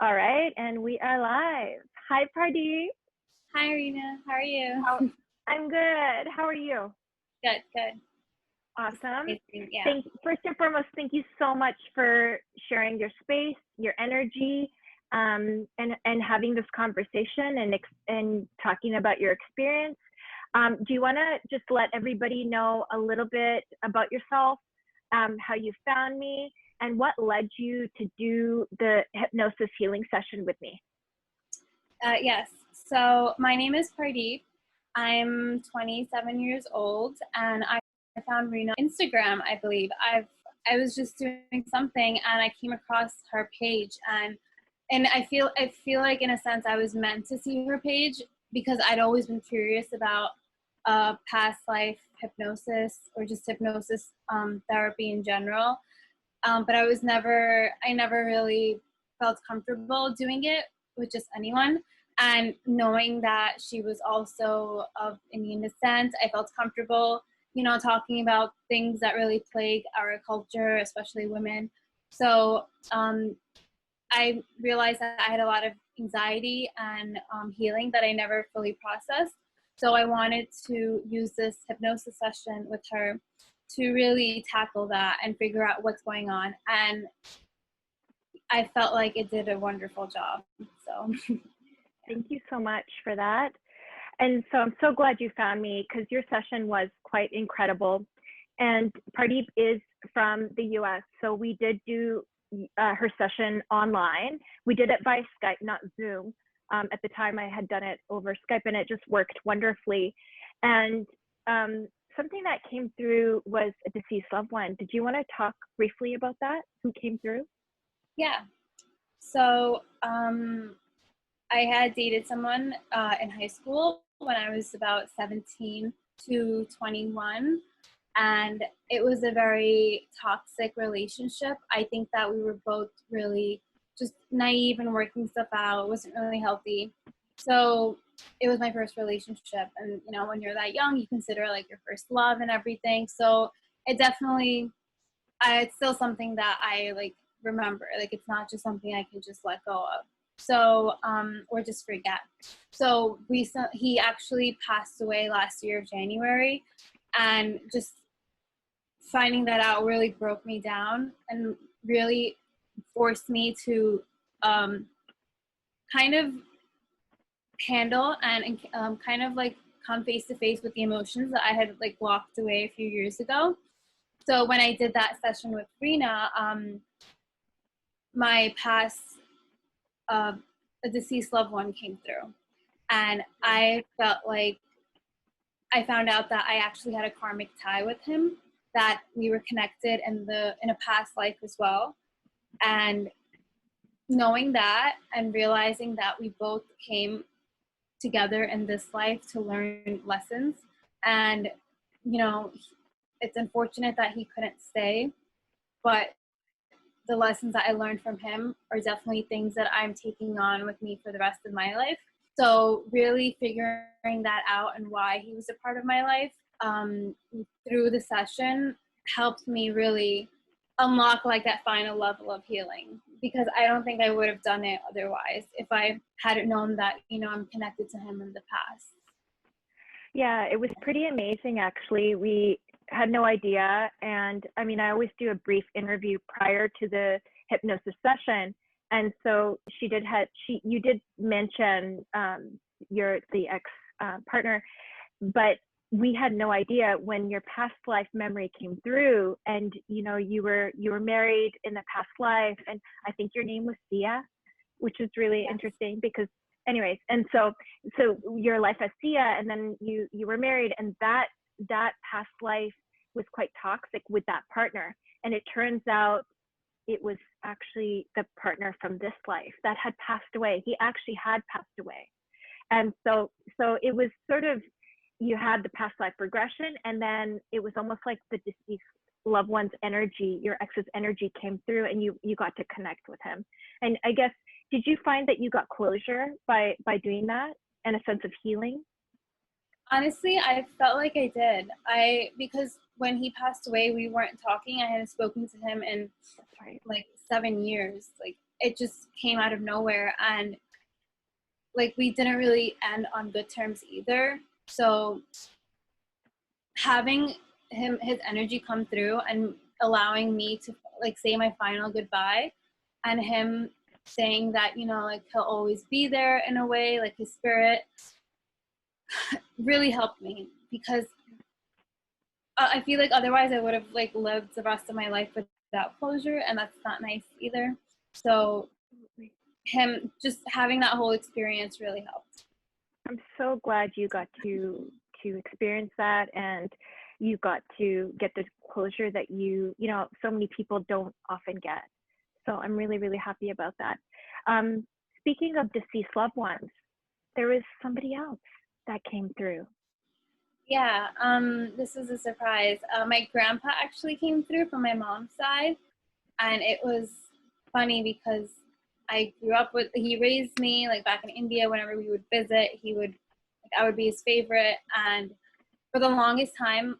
All right, and we are live. Hi, Pardip. Hi, Arena. How are you? I'm good. How are you? Good, good. Awesome. Yeah. First and foremost, thank you so much for sharing your space, your energy, and having this conversation and talking about your experience. Do you want to just let everybody know a little bit about yourself, how you found me, and what led you to do the hypnosis healing session with me? Yes. So my name is Pardip. I'm 27 years old, and I found Rena on Instagram, I believe. I was just doing something, and I came across her page, and I feel like in a sense I was meant to see her page because I'd always been curious about past life hypnosis or just hypnosis therapy in general. But I never really felt comfortable doing it with just anyone. And knowing that she was also of Indian descent, I felt comfortable, talking about things that really plague our culture, especially women. So I realized that I had a lot of anxiety and healing that I never fully processed. So I wanted to use this hypnosis session with her to really tackle that and figure out what's going on. And I felt like it did a wonderful job. So Thank you so much for that. And so I'm so glad you found me because your session was quite incredible. And Pardip is from the US, so we did do her session online. We did it by Skype, not Zoom. At the time I had done it over Skype and it just worked wonderfully. And something that came through was a deceased loved one. Did you want to talk briefly about that? Who came through? Yeah. So I had dated someone in high school when I was about 17 to 21. And it was a very toxic relationship. I think that we were both really just naive and working stuff out. It wasn't really healthy. So it was my first relationship. And, when you're that young, you consider like your first love and everything. So it definitely, it's still something that I like remember. Like it's not just something I can just let go of. So, or just forget. So he actually passed away last year of January, and just finding that out really broke me down and really forced me to kind of handle and kind of like come face to face with the emotions that I had like walked away a few years ago. So when I did that session with Rena, my past a deceased loved one came through, and I felt like I found out that I actually had a karmic tie with him, that we were connected in a past life as well. And knowing that and realizing that we both came together in this life to learn lessons, and it's unfortunate that he couldn't stay, but the lessons that I learned from him are definitely things that I'm taking on with me for the rest of my life. So really figuring that out and why he was a part of my life through the session helped me really unlock like that final level of healing, because I don't think I would have done it otherwise if I hadn't known that, I'm connected to him in the past. Yeah, it was pretty amazing actually. We had no idea. And I mean, I always do a brief interview prior to the hypnosis session. And so you did mention the ex partner, but we had no idea when your past life memory came through, and you were married in the past life, and I think your name was Sia, which is really interesting because anyways, and so your life as Sia, and then you were married, and that past life was quite toxic with that partner, and it turns out it was actually the partner from this life that had passed away. He actually had passed away. And so it was sort of, you had the past life regression, and then it was almost like the deceased loved one's energy, your ex's energy came through, and you got to connect with him. And I guess, did you find that you got closure by doing that and a sense of healing? Honestly, I felt like I did. Because when he passed away, we weren't talking. I hadn't spoken to him in like 7 years. Like it just came out of nowhere, and like we didn't really end on good terms either. So having his energy come through and allowing me to like say my final goodbye, and him saying that, you know, like he'll always be there in a way, like his spirit, really helped me, because I feel like otherwise I would have like lived the rest of my life without closure, and that's not nice either. So him just having that whole experience really helped. I'm so glad you got to experience that, and you got to get the closure that you know, so many people don't often get. So I'm really, really happy about that. Speaking of deceased loved ones, there was somebody else that came through. Yeah, this is a surprise. My grandpa actually came through from my mom's side, and it was funny because I grew up with, he raised me like back in India. Whenever we would visit, he would, like, I would be his favorite. And for the longest time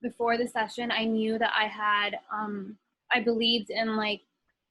before the session, I knew that I had, I believed in like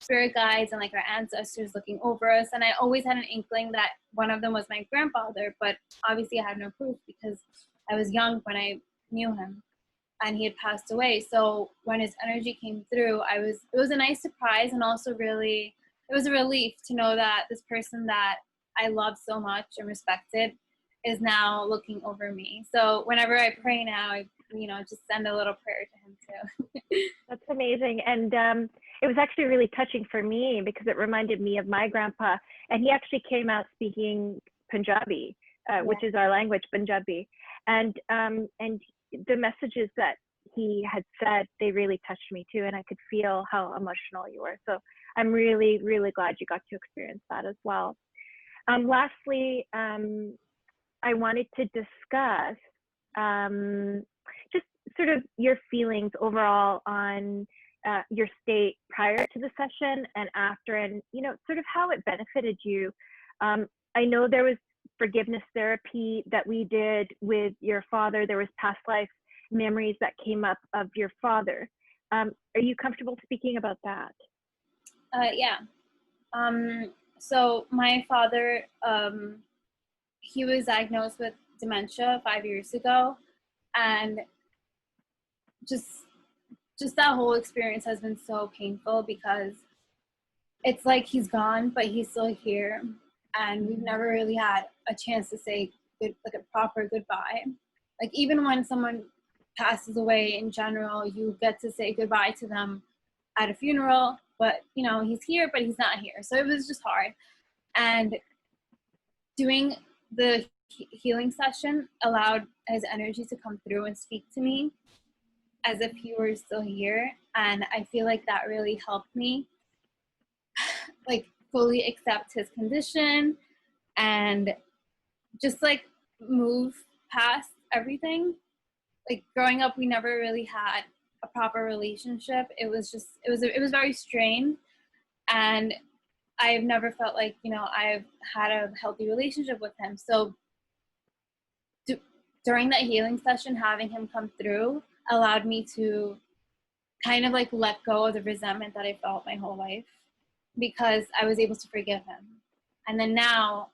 spirit guides and like our ancestors looking over us. And I always had an inkling that one of them was my grandfather, but obviously I had no proof because I was young when I knew him and he had passed away. So when his energy came through, it was a nice surprise, and also really, it was a relief to know that this person that I loved so much and respected is now looking over me. So whenever I pray now, I, you know, just send a little prayer to him too. That's amazing. And it was actually really touching for me because it reminded me of my grandpa, and he actually came out speaking Punjabi, which is our language, Punjabi. And the messages that he had said, they really touched me too, and I could feel how emotional you were. So I'm really, really glad you got to experience that as well. Lastly, I wanted to discuss just sort of your feelings overall on your state prior to the session and after, and, you know, sort of how it benefited you. I know there was forgiveness therapy that we did with your father. There was past life memories that came up of your father. Are you comfortable speaking about that? Yeah. So my father, he was diagnosed with dementia 5 years ago, and just that whole experience has been so painful because it's like he's gone, but he's still here, and we've never really had a chance to say good, like a proper goodbye. Like even when someone passes away in general, you get to say goodbye to them at a funeral, but you know, he's here, but he's not here. So it was just hard. And doing the healing session allowed his energy to come through and speak to me as if he were still here. And I feel like that really helped me like fully accept his condition and just like move past everything. Like growing up, we never really had a proper relationship. It was very strained, and I've never felt like, you know, I've had a healthy relationship with him. So during that healing session, having him come through allowed me to kind of like let go of the resentment that I felt my whole life, because I was able to forgive him. And then now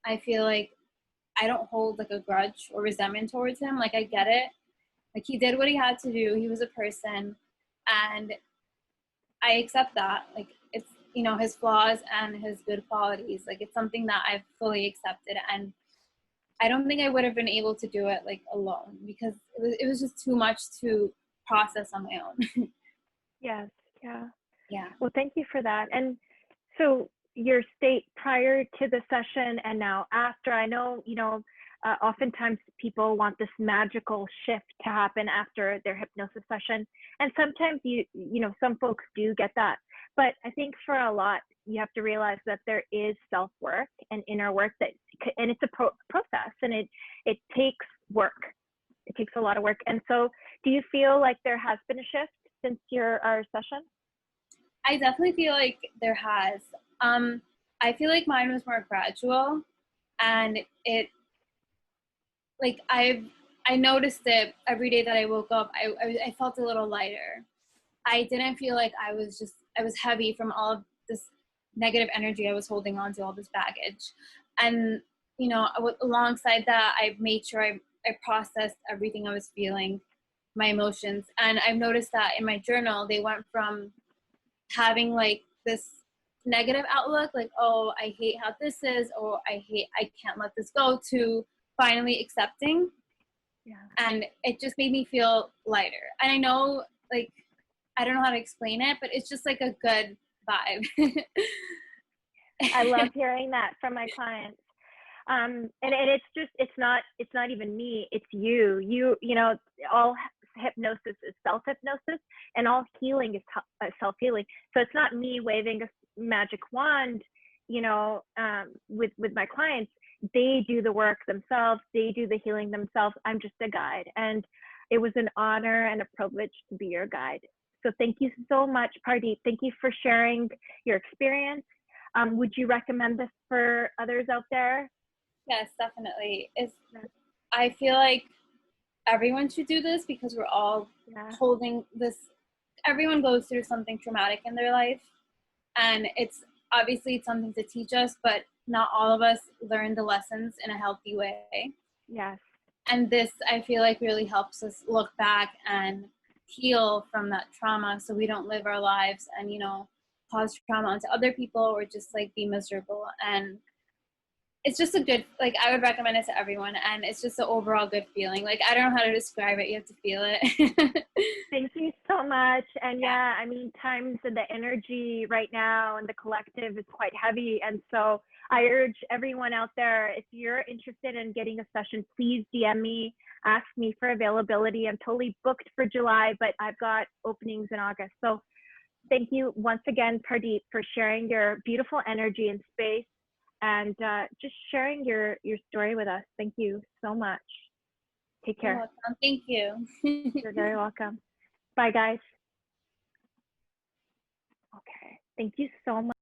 I feel like I don't hold like a grudge or resentment towards him. Like I get it. Like he did what he had to do. He was a person, and I accept that. Like it's, you know, his flaws and his good qualities. Like it's something that I've fully accepted, and I don't think I would have been able to do it like alone, because it was just too much to process on my own. Yes. Yeah. Yeah. Well, thank you for that. And so your state prior to the session and now after, I know, you know, oftentimes people want this magical shift to happen after their hypnosis session. And sometimes you know, some folks do get that. But I think for a lot, you have to realize that there is self-work and inner work and it's a process, and it takes work. It takes a lot of work. And so do you feel like there has been a shift since our session? I definitely feel like there has. I feel like mine was more gradual, and it, like I noticed it every day that I woke up. I felt a little lighter. I didn't feel like I was heavy from all of this negative energy I was holding on to, all this baggage. And, you know, alongside that, I made sure I processed everything I was feeling, my emotions. And I've noticed that in my journal, they went from having like this negative outlook, like, oh, I hate how this is, or I can't let this go, to finally accepting. Yeah. And it just made me feel lighter. And I know, like, I don't know how to explain it, but it's just like a good vibe. I love hearing that from my clients. And it's just, it's not even me, it's you know, all hypnosis is self-hypnosis, and all healing is self-healing. So it's not me waving a magic wand, you know, with my clients. They do the work themselves, they do the healing themselves. I'm just a guide, and it was an honor and a privilege to be your guide. So thank you so much, Pardip. Thank you for sharing your experience. Would you recommend this for others out there? Yes, definitely. I feel like everyone should do this, because we're all holding this. Everyone goes through something traumatic in their life, and it's obviously something to teach us, but not all of us learn the lessons in a healthy way. Yes. And this, I feel like, really helps us look back and heal from that trauma, so we don't live our lives and, you know, cause trauma onto other people, or just like be miserable. And it's just a good, like, I would recommend it to everyone, and it's just an overall good feeling. Like, I don't know how to describe it, you have to feel it. Thank you so much. And yeah, I mean, times and the energy right now and the collective is quite heavy. And so I urge everyone out there, if you're interested in getting a session, please DM me, ask me for availability. I'm totally booked for July, but I've got openings in August. So thank you once again, Pardip, for sharing your beautiful energy and space, and just sharing your story with us. Thank you so much. Take care. You're welcome. Thank you. You're very welcome. Bye, guys. Okay. Thank you so much.